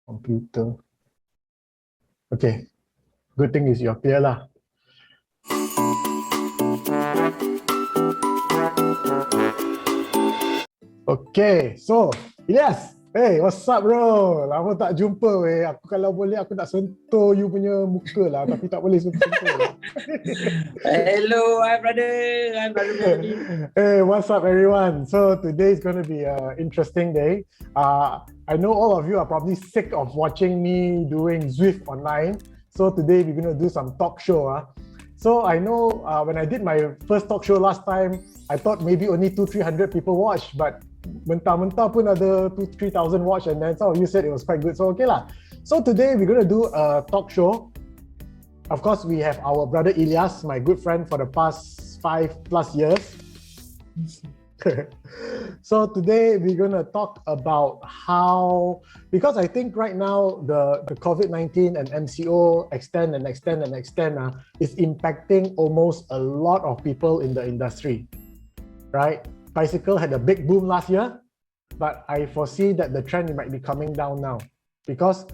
Computer. Okay. Good thing is you're clear lah. Okay, so Elias, hey, what's up bro? Lama tak jumpa weh. Aku kalau boleh aku nak sentuh you punya muka lah, tapi tak boleh sentuh. Hello, hi brother. Hey, what's up everyone? So today is going to be an interesting day. I know all of you are probably sick of watching me doing Zwift online. So today we're going to do some talk show. So I know when I did my first talk show last time, I thought maybe only 200-300 people watched, but mentah-mentah pun ada 2,000-3,000 watch, and then some of you said it was quite good. So okay lah. So today we're going to do a talk show. Of course, we have our brother Elias, my good friend for the past 5+ years. So today we're going to talk about how, because I think right now the Covid19 and MCO extend is impacting almost a lot of people in the industry, right? Bicycle had a big boom last year, but I foresee that the trend might be coming down now because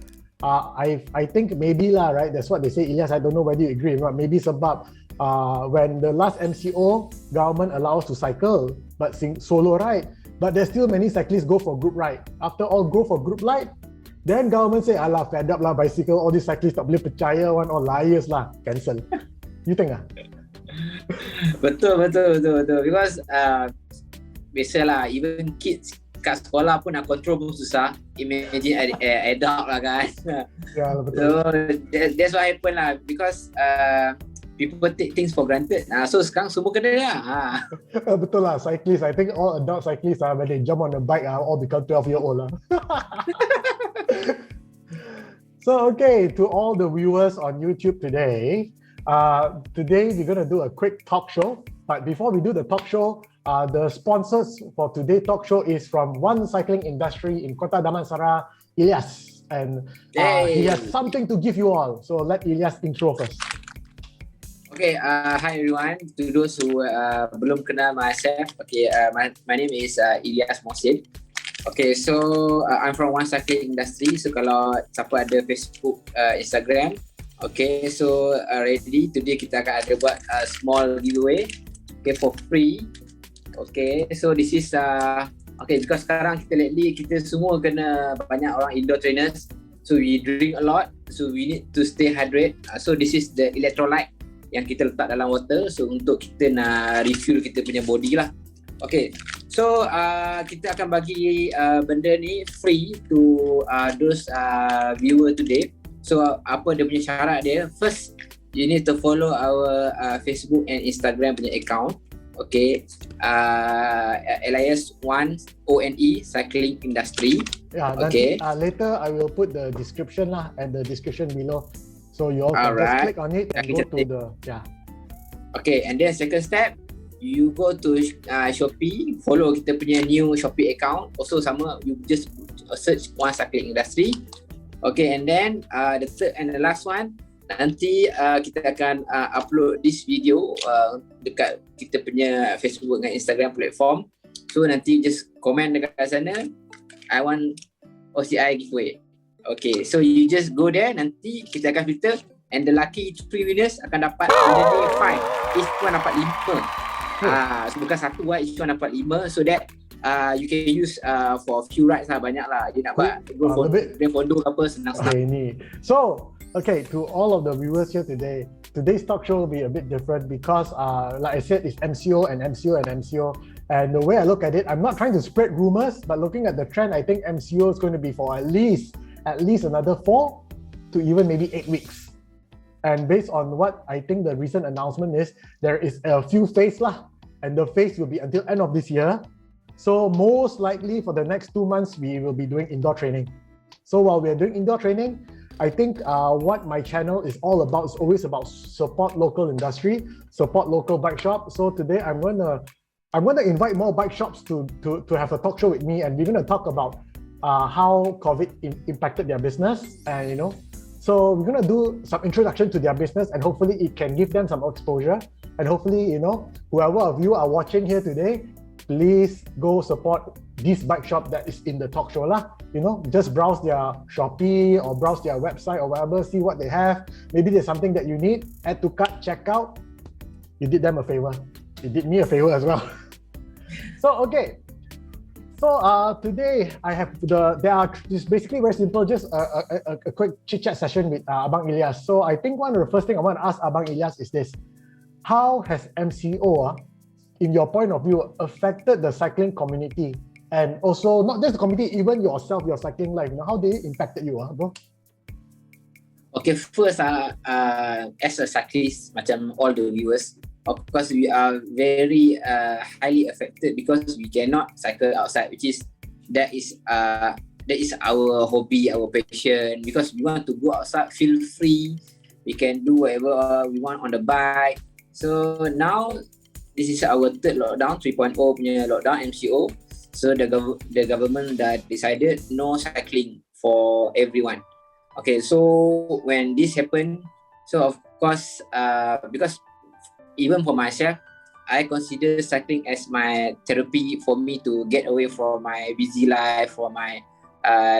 I think maybe lah, right? That's what they say, Elias. I don't know whether you agree, but maybe sebab when the last MCO, government allows to cycle, but solo ride. But there's still many cyclists go for group ride. After all, go for group ride, then government say, alah, fed up lah bicycle, all these cyclists tak boleh percaya, one all liars lah, cancel. You think ah? Betul. Because biasalah, even kids kat sekolah pun nak control pun susah. Imagine adult lah kan. Yeah, betul. So that's what happened lah, because people take things for granted. So sekarang semua kena lah. Betul lah, cyclists. I think all adult cyclists when they jump on the bike all become 12-year-old lah. So okay, to all the viewers on YouTube today, today we're going to do a quick talk show. But before we do the talk show, the sponsors for today's talk show is from one cycling industry in Kota, Damansara, Elias. And he has something to give you all. So let Elias intro first. Okay, hi everyone. To those who belum kenal myself, okay, my name is Elias Mohsin. Okay, so I'm from one cycling industry. So kalau siapa ada Facebook, Instagram, okay, so ready today kita akan ada buat small giveaway, okay, for free. Okay, so this is okay, because sekarang kita semua kena banyak orang indoor trainers, so we drink a lot, so we need to stay hydrated. So this is the electrolyte yang kita letak dalam water, so untuk kita nak refuel kita punya body lah. Okay, so kita akan bagi benda ni free to those viewer today. So apa dia punya syarat dia? First, you need to follow our Facebook and Instagram punya account. Okay, Elias 1 ONE Cycling Industry. Yeah, okay. Later I will put the description lah and the description below, so you all can just click on it and go to the Okay, and then second step, you go to Shopee, follow kita punya new Shopee account. Also sama, you just search one cycling industry. Okay, and then the third and the last one, nanti kita akan upload this video dekat kita punya Facebook dan Instagram platform. So nanti just comment dekat sana, I want OCI giveaway. Okay, so you just go there, nanti kita akan filter, and the lucky 3 winners akan dapat benda ni 5. Each one dapat 5. So bukan satu lah, each one dapat 5, so that you can use for a few rides lah, banyak lah. Dia nak buat fondo apa, senang-senang. Okay, ni. So, okay, to all of the viewers here today, today's talk show will be a bit different because, like I said, it's MCO. And the way I look at it, I'm not trying to spread rumors, but looking at the trend, I think MCO is going to be for at least another 4 to even maybe 8 weeks. And based on what I think the recent announcement is, there is a few phase lah, and the phase will be until end of this year. So most likely for the next 2 months, we will be doing indoor training. So while we are doing indoor training, I think what my channel is all about is always about support local industry, support local bike shop. So today I'm gonna invite more bike shops to have a talk show with me, and we're gonna talk about how COVID impacted their business, and so we're gonna do some introduction to their business, and hopefully it can give them some exposure, and hopefully whoever of you are watching here today, please go support this bike shop that is in the talk show lah. just browse their Shopee or browse their website or whatever, see what they have. Maybe there's something that you need, add to cart, check out. You did them a favor. You did me a favor as well. So today I have it's basically very simple, just a quick chit chat session with Abang Elias. So I think one of the first thing I want to ask Abang Elias is this: how has MCO, in your point of view, affected the cycling community? And also, not just the community, even yourself, your cycling life. How they impacted you, bro? Okay, first, as a cyclist, macam all the viewers, of course, we are very highly affected because we cannot cycle outside, that is our hobby, our passion. Because we want to go outside, feel free. We can do whatever we want on the bike. So now, this is our third lockdown, 3.0 punya lockdown, MCO. So the government that decided no cycling for everyone. Okay, so when this happened, so of course, because even for myself, I consider cycling as my therapy for me to get away from my busy life, from my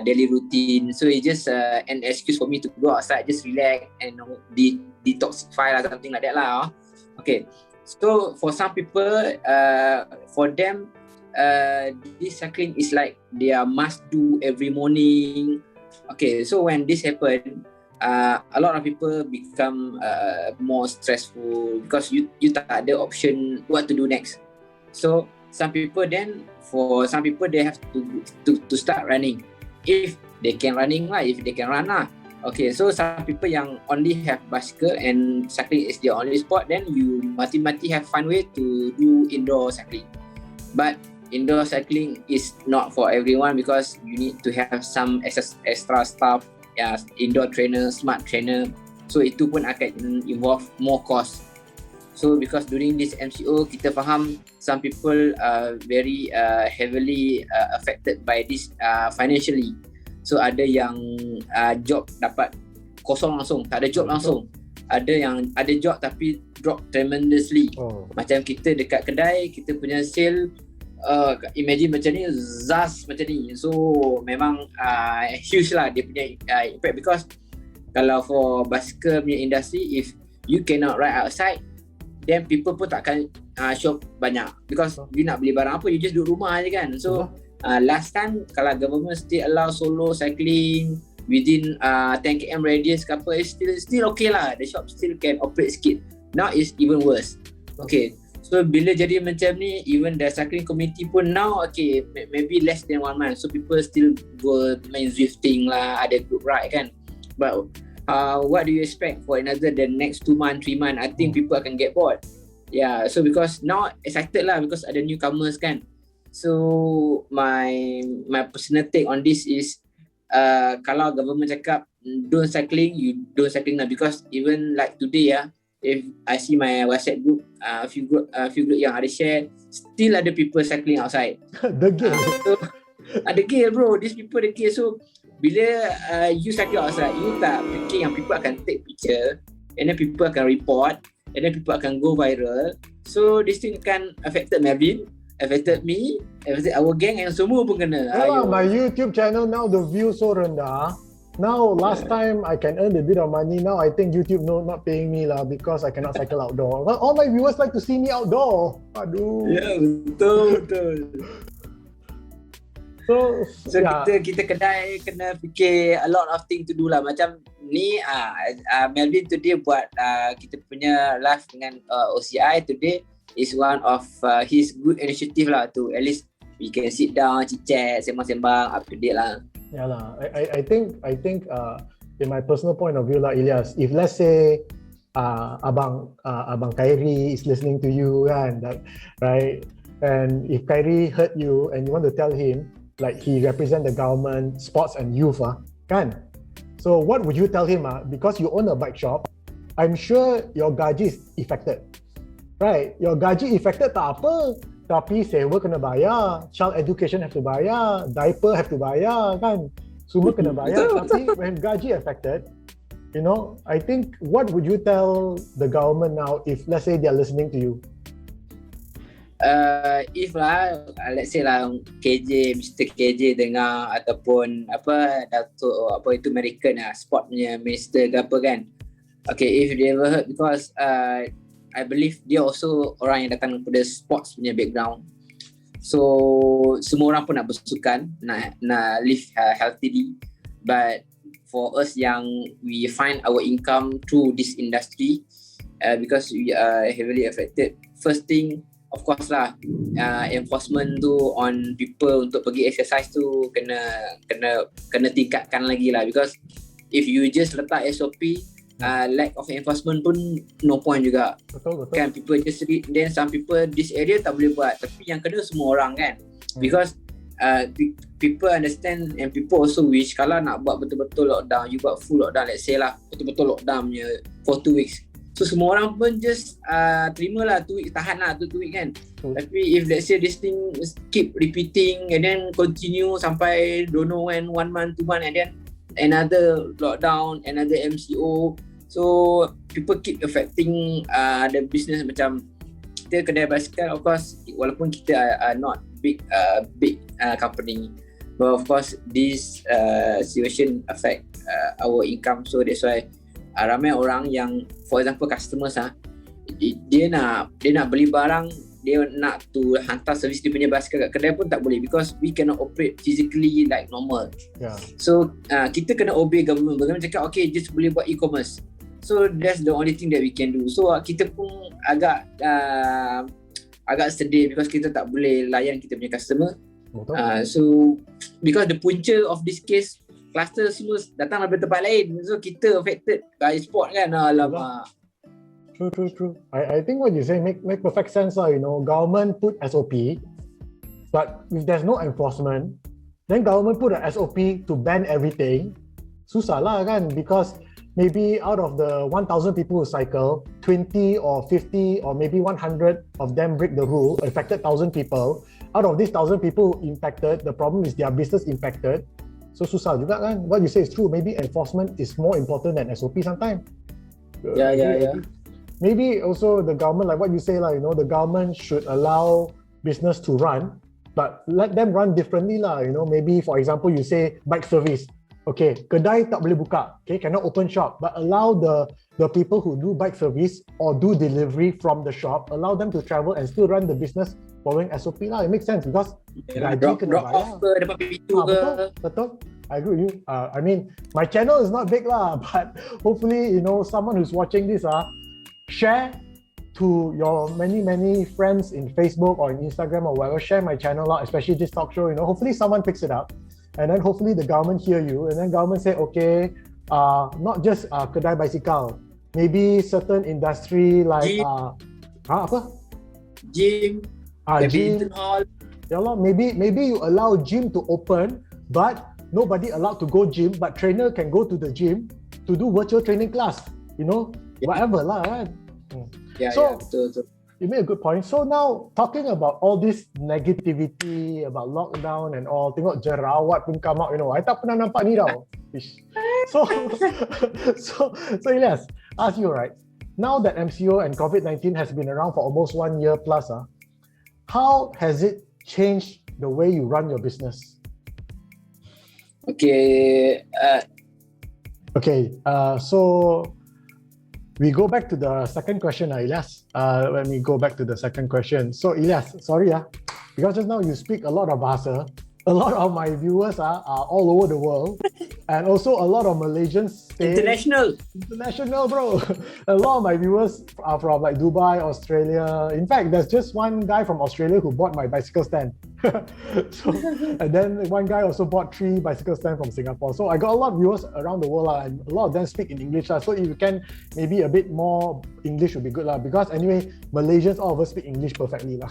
daily routine. So it's just an excuse for me to go outside, just relax and detoxify or something like that lah. Okay, so for some people, for them, this cycling is like their must do every morning. Okay, so when this happened, a lot of people become more stressful because you tak ada option what to do next. So for some people they have to start running if they can running lah, if they can run lah. Okay, so some people yang only have bicycle and cycling is their only sport, then you mati have fun way to do indoor cycling. But indoor cycling is not for everyone because you need to have some extra stuff, indoor trainer, smart trainer. So itu pun akan involve more cost. So because during this MCO, kita faham some people are very heavily affected by this financially. So ada yang job dapat kosong langsung, tak ada job langsung. Ada yang ada job tapi drop tremendously. Macam kita dekat kedai, kita punya sale imagine macam ni, Zaz macam ni. So memang huge lah dia punya impact, because kalau for bicycle punya industry, if you cannot ride outside, then people pun takkan shop banyak, because you nak beli barang apa, you just duduk rumah je kan. So last time kalau government still allow solo cycling within 10 km radius ke apa, still okay lah, the shop still can operate sikit. Now is even worse. Okay, so bila jadi macam ni, even the cycling community pun now, okay, maybe less than 1 month, so people still go main Zwifting lah, ada group ride kan. But what do you expect for the next 2 months, 3 months? I think people akan get bored. Yeah, so because now excited lah because ada newcomers kan. So my personal take on this is, kalau government cakap don't cycling, you don't cycling lah, because even like today if I see my WhatsApp group, a few group yang ada share, still ada people cycling outside. Degil. So degil bro, these people degil. So bila you cycle outside, you tak fikir yang people akan take picture, and then people akan report, and then people akan go viral. So this thing kan affected Melvin, affected me, affected our gang, and semua pun kena. My YouTube channel now the view so rendah. Now, last time I can earn a bit of money. Now I think YouTube not paying me lah because I cannot cycle outdoor. Well, all my viewers like to see me outdoor. Aduh. Ya, betul. So kita kena fikir a lot of things to do lah. Macam ni, Melvin today buat kita punya live dengan OCI today is one of his good initiative lah, to at least we can sit down, chit-chat, sembang-sembang, up to date lah. Yeah lah. I think in my personal point of view lah, Elias, if let's say Abang Khairi is listening to you kan, right? And if Khairi heard you and you want to tell him, like he represent the government, sports and youth kan? So what would you tell him because you own a bike shop, I'm sure your gaji is affected. Right? Your gaji affected tak apa, tapi sewa kena bayar, child education have to bayar, diaper have to bayar kan, semua kena bayar. Tapi when gaji affected, I think what would you tell the government now if let's say they are listening to you? If lah, let's say lah Mr. KJ dengar ataupun apa Dato' apa itu American sportnya minister ke apa kan. Okay, if they ever heard, because I believe dia also orang yang datang daripada sports punya background. So semua orang pun nak bersukan, nak live healthily, but for us yang we find our income through this industry, because we are heavily affected. First thing, of course lah, enforcement tu on people untuk pergi exercise tu kena tingkatkan lagi lah, because if you just letak SOP, lack of enforcement pun no point juga. Betul. Kan people just read, then some people this area tak boleh buat, tapi yang kena semua orang kan. Because people understand and people also wish kalau nak buat betul-betul lockdown, you buat full lockdown, let's say lah betul-betul lockdown punya for 2 weeks. So semua orang pun just terima lah 2 weeks, tahan lah 2 weeks kan. Tapi if let's say this thing keep repeating and then continue sampai don't know when, 1 month, 2 months, and then another lockdown, another MCO, so people keep affecting the business. Macam kita kedai basikal, of course, walaupun kita are not big company, but of course this situation affect our income. So that's why ramai orang yang, for example customers dia nak beli barang, dia nak to hantar servis dia punya basikal kat kedai pun tak boleh, because we cannot operate physically like normal. So kita kena obey government. Government cakap okay, just boleh buat e-commerce, so that's the only thing that we can do. So kita pun agak sedih because kita tak boleh layan kita punya customer. So because the punca of this case, cluster semua datang dari tempat lain, so kita affected by sport kan. Alamak. True. I think what you say make perfect sense lah. Government put SOP, but if there's no enforcement, then government put a SOP to ban everything. Susah lah kan, because maybe out of the 1,000 people who cycle, 20 or 50 or maybe 100 of them break the rule, affected 1,000 people. Out of these 1,000 people impacted, the problem is their business impacted. So susah juga kan. What you say is true. Maybe enforcement is more important than SOP sometimes. Yeah. Maybe also the government, like what you say lah, the government should allow business to run, but let them run differently lah. Maybe for example you say bike service. Okay, kedai tak boleh buka, okay, cannot open shop, but allow the people who do bike service or do delivery from the shop, allow them to travel and still run the business following SOP lah. It makes sense because drop off ke depan pintu ke. Betul. I agree with you. I mean, my channel is not big lah, but hopefully someone who's watching this share to your many friends in Facebook or in Instagram or whatever. Share my channel out, especially this talk show. Hopefully someone picks it up, and then hopefully the government hear you, and then government say okay, not just kedai bicycle, maybe certain industry like gym, badminton hall. Yeah, maybe you allow gym to open, but nobody allowed to go gym, but trainer can go to the gym to do virtual training class. Whatever lah kan. So betul. You made a good point. So now talking about all this negativity about lockdown and all, tengok jerawat pun come out. I tak pernah nampak ni tau. So Elias, ask you right. Now that MCO and COVID-19 has been around for almost 1 year plus, how has it changed the way you run your business? Okay. So we go back to the second question, Elias. When we go back to the second question. So Elias, sorry, because just now you speak a lot of bahasa. A lot of my viewers are all over the world, and also a lot of Malaysians stay international, bro. A lot of my viewers are from like Dubai, Australia. In fact, there's just one guy from Australia who bought my bicycle stand. And then one guy also bought 3 bicycle stands from Singapore. So I got a lot of viewers around the world, and a lot of them speak in English. So if you can maybe a bit more English would be good, because anyway, Malaysians all of us speak English perfectly.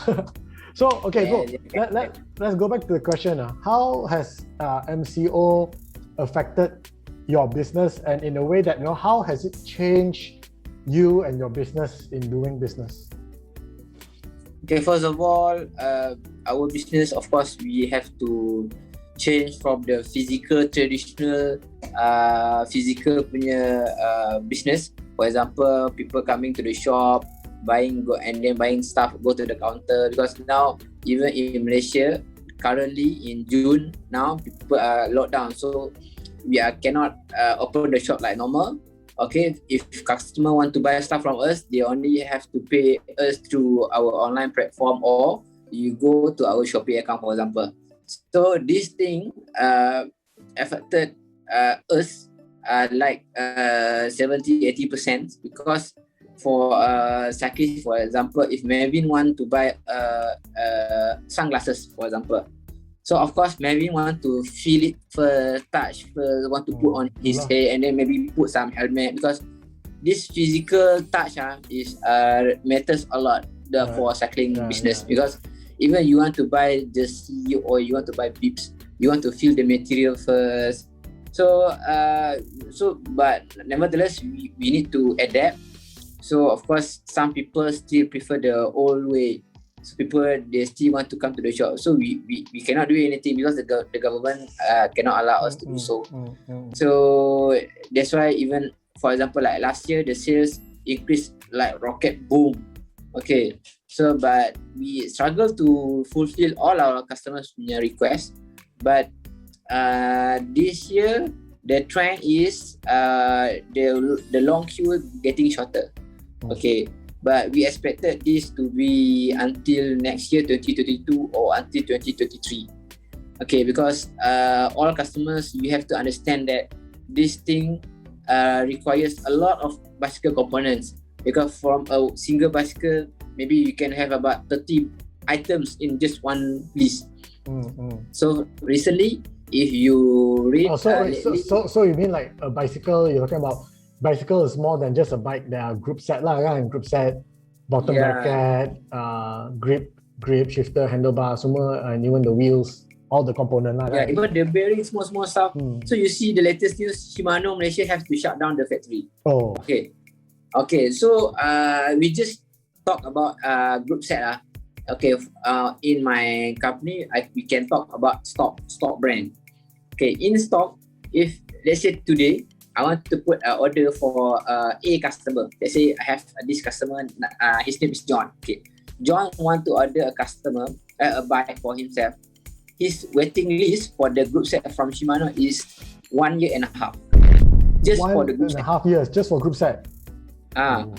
So okay, bro, let's go back to the question. How has MCO affected your business, and in a way that how has it changed you and your business in doing business? Okay, first of all, our business, of course, we have to change from the traditional physical punya business. For example, people coming to the shop, buying stuff, go to the counter, because now even in Malaysia currently in June now people are locked down, so we cannot open the shop like normal. Okay, if customer want to buy stuff from us, they only have to pay us through our online platform, or you go to our Shopee account, for example. So this thing affected us like 70-80%, because for cyclists, for example, if Melvin want to buy sunglasses, for example, so of course Melvin want to feel it first, touch first, want to put on his head, and then maybe put some helmet, because this physical touch is matters a lot for cycling business. Because even you want to buy jersey or you want to buy bibs, you want to feel the material first. So but nevertheless we need to adapt. So of course some people still prefer the old way. So people, they still want to come to the shop. So we cannot do anything, because the government cannot allow us to do so. So that's why, even for example, like last year, the sales increased like rocket boom. Okay, so but we struggle to fulfill all our customers' requests. But this year the trend is the long queue getting shorter. Okay, but we expected this to be until next year 2022 or until 2023. Okay, because all customers, you have to understand that this thing requires a lot of bicycle components, because from a single bicycle maybe you can have about 30 items in just one list. So recently, if you read so you mean like a bicycle, you're talking about bicycle is more than just a bike. There are group set lah, kan? Group set, bottom bracket, grip, shifter, handlebar, semua, and even the wheels, all the component lah. Yeah, even the bearing, small stuff. So you see the latest news, Shimano Malaysia have to shut down the factory. Oh. Okay. So we just talk about group set lah. Okay, in my company, we can talk about stock brand. Okay, in stock, if let's say today I want to put an order for a customer. Let's say I have this customer, his name is John. Okay, John want to order a bike for himself. His waiting list for the group set from Shimano is 1.5 years. Just for the group set. 1.5 years, just for group set. So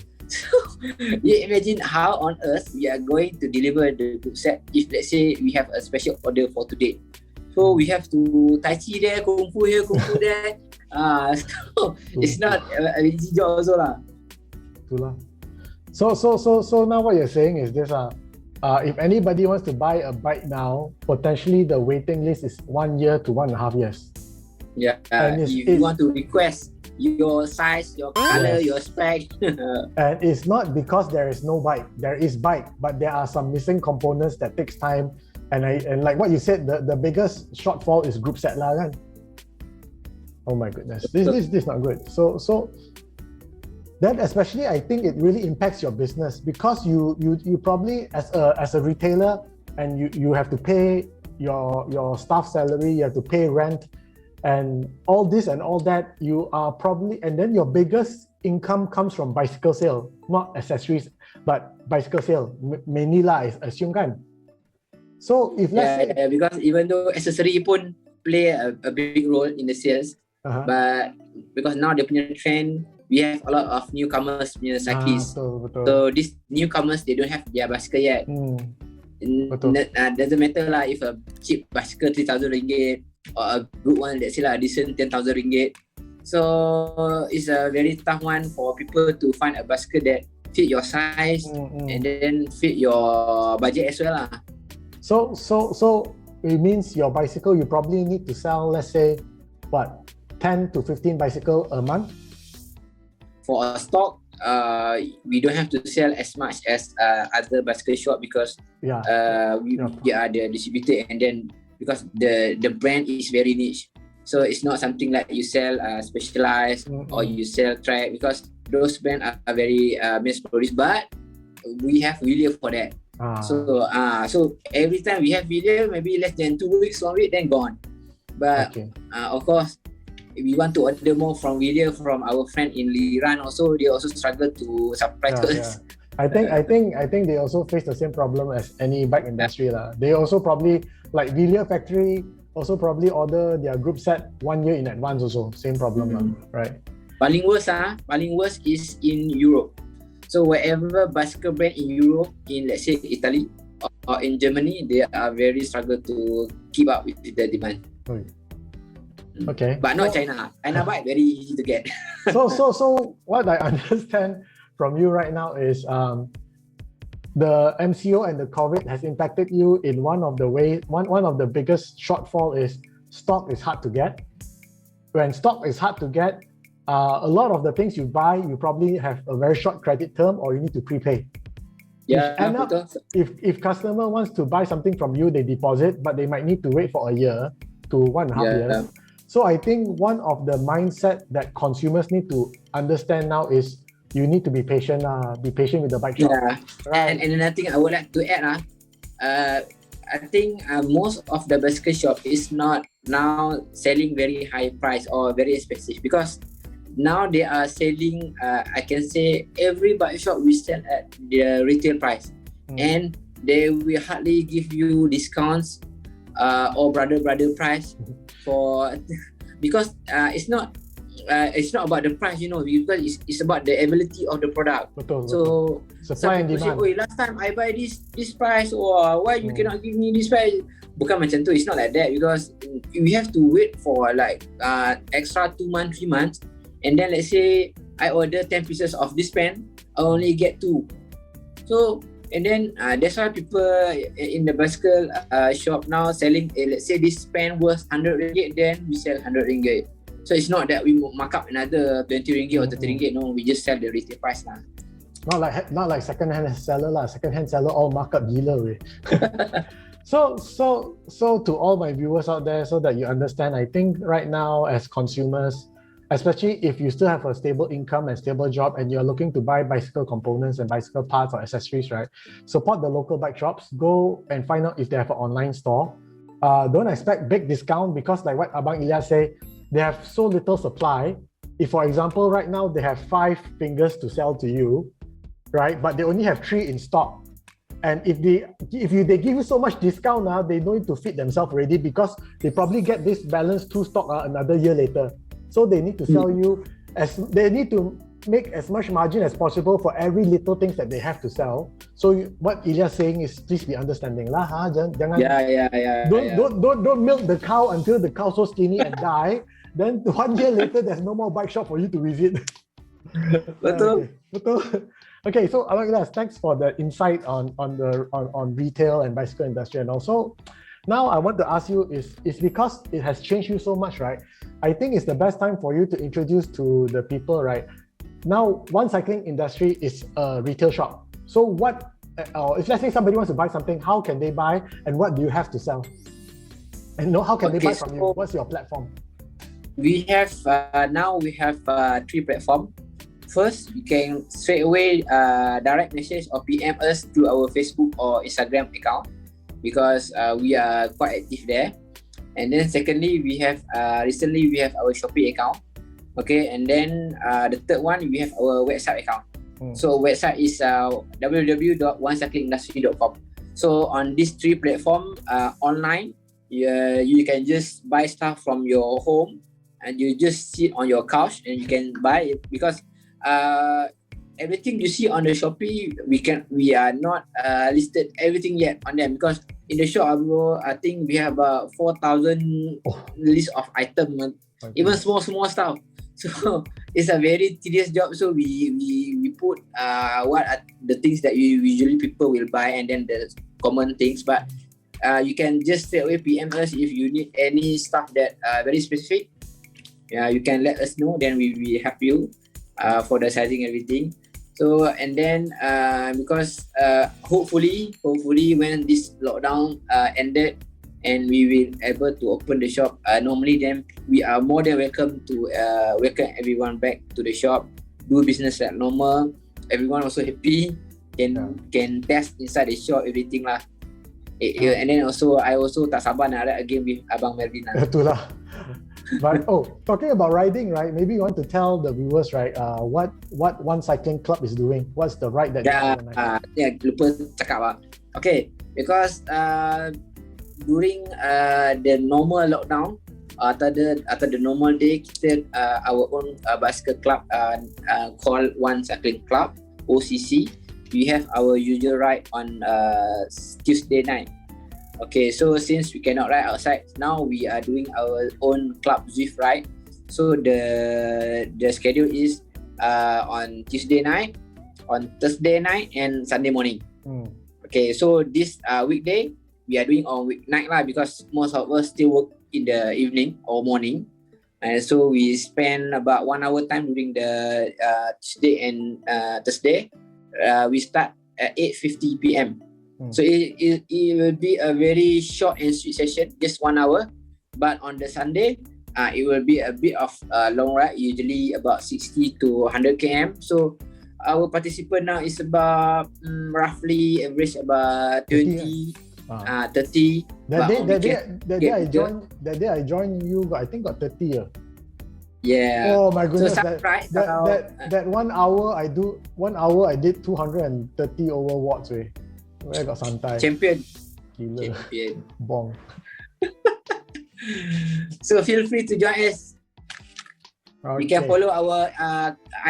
you imagine how on earth we are going to deliver the group set if let's say we have a special order for today. So we have to Tai Chi there, Kung Fu here, Kung Fu there. So it's not an easy job also lah. So now what you're saying is this if anybody wants to buy a bike now, potentially the waiting list is 1 year to 1.5 years. Yeah, if you want to request your size, your color, your spec. And it's not because there is no bike. There is bike, but there are some missing components that takes time. And like what you said, the biggest shortfall is group set lah, kan? Oh my goodness, this is not good. So that especially, I think it really impacts your business, because you probably as a retailer, and you have to pay your staff salary, you have to pay rent, and all this and all that, you are probably, and then your biggest income comes from bicycle sale, not accessories, but bicycle sale mainly lah, I assume, kan? So if let's say, because even though accessory pun play a big role in the sales, but because now the punya trend, we have a lot of newcomers punya cyclists. Betul. So these newcomers, they don't have their bicycle yet. Doesn't matter lah if a cheap bicycle 3,000 ringgit or a good one, let's say lah, decent 10,000 ringgit. So it's a very tough one for people to find a bicycle that fit your size and then fit your budget as well lah. So it means your bicycle, you probably need to sell, let's say, 10 to 15 bicycle a month? For a stock, we don't have to sell as much as other bicycle shop, because we are the distributor, and then because the brand is very niche, so it's not something like you sell specialized or you sell track, because those brands are very mass produced, but we have video for that. So every time we have video, maybe less than 2 weeks, 1 week, then gone. But of course, we want to order more from video from our friend in Liran also. They also struggle to supply to us. I think they also face the same problem as any bike industry lah. They also probably like Villiers factory also probably order their group set 1 year in advance also. Same problem lah, right? Paling worst is in Europe. So wherever bicycle brand in Europe, in let's say Italy or in Germany, they are very struggle to keep up with the demand. Okay. But not China. China bike very easy to get. So what I understand from you right now is the MCO and the COVID has impacted you in one of the biggest shortfall is stock is hard to get. When stock is hard to get, a lot of the things you buy, you probably have a very short credit term or you need to prepay. Yeah, if customer wants to buy something from you, they deposit, but they might need to wait for a year to 1.5 years. So I think one of the mindset that consumers need to understand now is you need to be patient. Be patient with the bike shop. Yeah. Right. And another thing I would like to add, I think most of the bicycle shop is not now selling very high price or very expensive, because now they are selling, I can say every bike shop will sell at the retail price, and they will hardly give you discounts or brother price for because it's not about the price, because it's about the ability of the product. So supply and demand. Say, last time I buy this price, or why you cannot give me this price? Bukan macam tu. It's not like that, because we have to wait for like extra 2 months, 3 months, and then let's say I order 10 pieces of this pen, I only get 2. So and then that's why people in the bicycle shop now selling, let's say this pen worth 100 ringgit, then we sell 100 ringgit. So it's not that we mark up another 20 ringgit or 30 ringgit. No, we just sell the retail price lah. Not like second-hand seller lah. Second-hand seller all mark up gila way. So to all my viewers out there, so that you understand, I think right now as consumers, especially if you still have a stable income and stable job and you're looking to buy bicycle components and bicycle parts or accessories, right? Support the local bike shops. Go and find out if they have an online store. Don't expect big discount, because like what Abang Elias say, they have so little supply. If, for example, right now they have 5 fingers to sell to you, right? But they only have 3 in stock. And if they give you so much discount now, they don't need to feed themselves already, because they probably get this balance 2 stock another year later. So they need to sell you they need to make as much margin as possible for every little things that they have to sell. So what Elias saying is, please be understanding lah. Jangan. Don't milk the cow until the cow so skinny and die. Then 1 year later, there's no more bike shop for you to visit. Betul. Okay, so Elias, thanks for the insight on retail and bicycle industry, and also now I want to ask you is because it has changed you so much, right? I think it's the best time for you to introduce to the people, right? Now, One Cycling Industry is a retail shop. So what, if let's say somebody wants to buy something, how can they buy and what do you have to sell? And how can they buy from you? What's your platform? We have now we have 3 platforms. First, you can straight away direct message or PM us through our Facebook or Instagram account, because we are quite active there. And then secondly, we have recently we have our Shopee account. Okay, and then the third one, we have our website account. So website is www.onecyclingindustry.com. So on these 3 platforms online, you can just buy stuff from your home, and you just sit on your couch and you can buy it, because everything you see on the Shopee, we are not listed everything yet on them, because in the shop, I think we have about 4,000 list of items, even small stuff. So it's a very tedious job. So we put what are the things that usually people will buy, and then the common things. But you can just straight away PM us if you need any stuff that very specific. You can let us know. Then we will help you for the sizing, everything. So and then because hopefully when this lockdown ended and we will able to open the shop normally, then we are more than welcome to welcome everyone back to the shop, do business like normal. Everyone also happy, can test inside the shop everything lah. And then also I also tak sabar nak ride again with Abang Melvin lah. Itulah. But talking about riding, right? Maybe you want to tell the viewers, right? What One Cycling Club is doing. What's the ride that you organize? Lupa cakap lah. Okay, because during the normal lockdown atau the normal day, kita our own bicycle club called One Cycling Club (OCC). We have our usual ride on Tuesday night. Okay, so since we cannot ride outside, now we are doing our own club Zwift ride. So the schedule is on Tuesday night, on Thursday night, and Sunday morning. Okay, so this weekday we are doing on weeknight lah, because most of us still work in the evening or morning. And so we spend about 1 hour time during the Tuesday and Thursday. We start at 8:50 p.m. So it will be a very short and sweet session, just 1 hour. But on the Sunday, it will be a bit of a long ride, usually about 60 to 100 km. So our participant now is about roughly average about 20, 30. That day I joined you, I think got 30. Yeah. Oh my goodness! So that 1 hour I did 230 over watts. Where got santai? Champion. Bong. So feel free to join us. Okay. You can follow our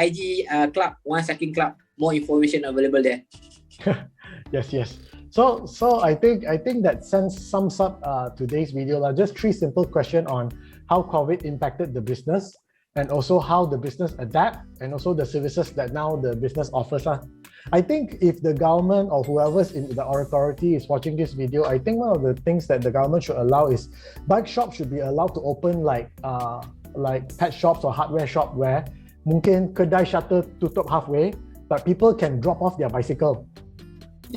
IG club, One Cycling Club. More information available there. Yes. So I think that sums up today's video. Just 3 simple questions on how COVID impacted the business, and also how the business adapt, and also the services that now the business offers. I think if the government or whoever's in the authority is watching this video, I think one of the things that the government should allow is bike shops should be allowed to open like pet shops or hardware shop where mungkin kedai shutter tutup halfway, but people can drop off their bicycle.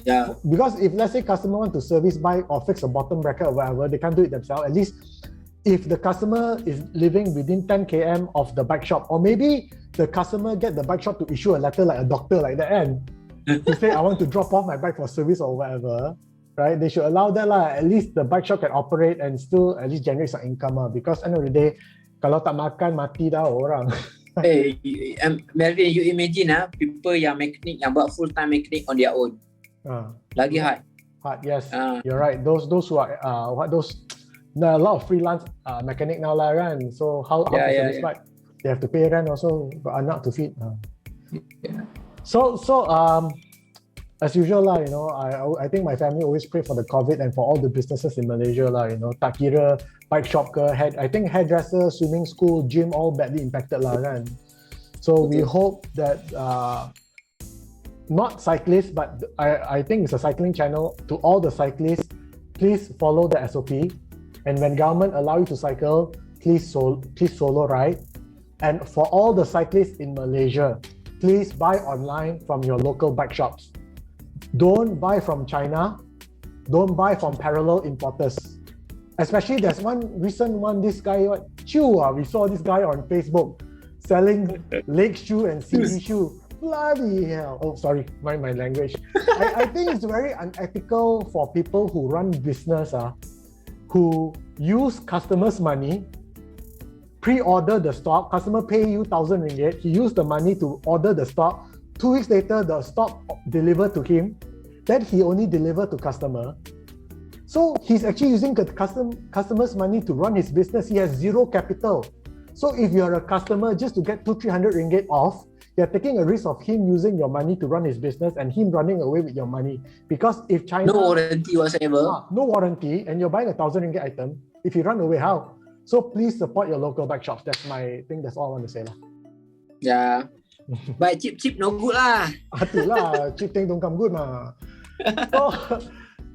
Yeah. Because if let's say customer want to service bike or fix a bottom bracket or whatever, they can't do it themselves. At least if the customer is living within 10 km of the bike shop, or maybe the customer get the bike shop to issue a letter like a doctor like that, and to say I want to drop off my bike for service or whatever, right? They should allow that lah. At least the bike shop can operate and still at least generate some income because end of the day, kalau tak makan mati dah orang. Hey, Melvin, you imagine people yang mechanic yang buat full time mechanic on their own. Lagi hard. Yes. You're right. Those who are there are a lot of freelance mechanic now lah kan. So how to service bike? They have to pay rent also, got anak to feed. Yeah. So as usual lah, I think my family always pray for the COVID and for all the businesses in Malaysia lah, tak kira bike shop ke, I think hairdresser, swimming school, gym all badly impacted lah kan. So we hope that not cyclists, but I think it's a cycling channel, to all the cyclists, please follow the SOP, and when government allow you to cycle, please solo ride. And for all the cyclists in Malaysia, please buy online from your local bike shops. Don't buy from China. Don't buy from parallel importers. Especially there's one recent one, this guy, we saw this guy on Facebook selling leg shoe and CD shoe. Bloody hell. Oh, sorry, my language. I think it's very unethical for people who run business, who use customers' money, pre-order the stock, customer pay you 1,000 ringgit, he used the money to order the stock, 2 weeks later the stock delivered to him, then he only delivered to customer. So he's actually using the customer's money to run his business. He has zero capital. So if you're a customer, just to get 200-300 ringgit off, you're taking a risk of him using your money to run his business and him running away with your money. Because if China... No warranty whatsoever. No warranty, and you're buying a 1,000 ringgit item, if you run away, how? So please support your local bike shops. That's my thing. That's all I want to say lah. Yeah. But cheap no good lah. Itulah, cheap thing don't come good ma.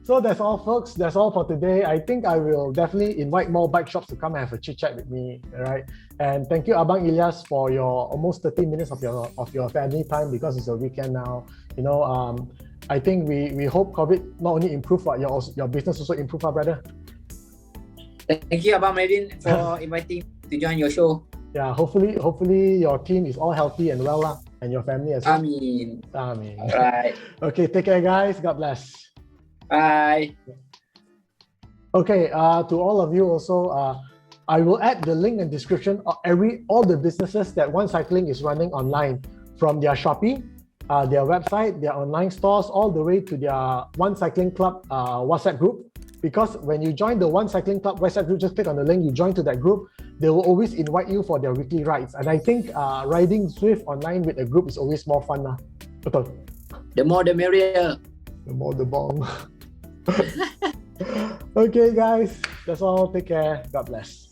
So that's all, folks. That's all for today. I think I will definitely invite more bike shops to come and have a chit chat with me. All right. And thank you, Abang Elias, for your almost 30 minutes of your family time, because it's a weekend now. I think we hope COVID not only improve but your business also improve, our brother. Thank you, Abang Melvin, for inviting to join your show. Yeah, hopefully your team is all healthy and well, and your family as well. Amin. Amin. All right. Okay, take care, guys. God bless. Bye. Okay, to all of you also, I will add the link and description of all the businesses that One Cycling is running online, from their Shopee, their website, their online stores, all the way to their One Cycling Club WhatsApp group. Because when you join the One Cycling Club WhatsApp group, just click on the link, you join to that group, they will always invite you for their weekly rides. And I think riding Zwift online with a group is always more fun. Betul? The more the merrier. The more the bong. Okay, guys, that's all. Take care. God bless.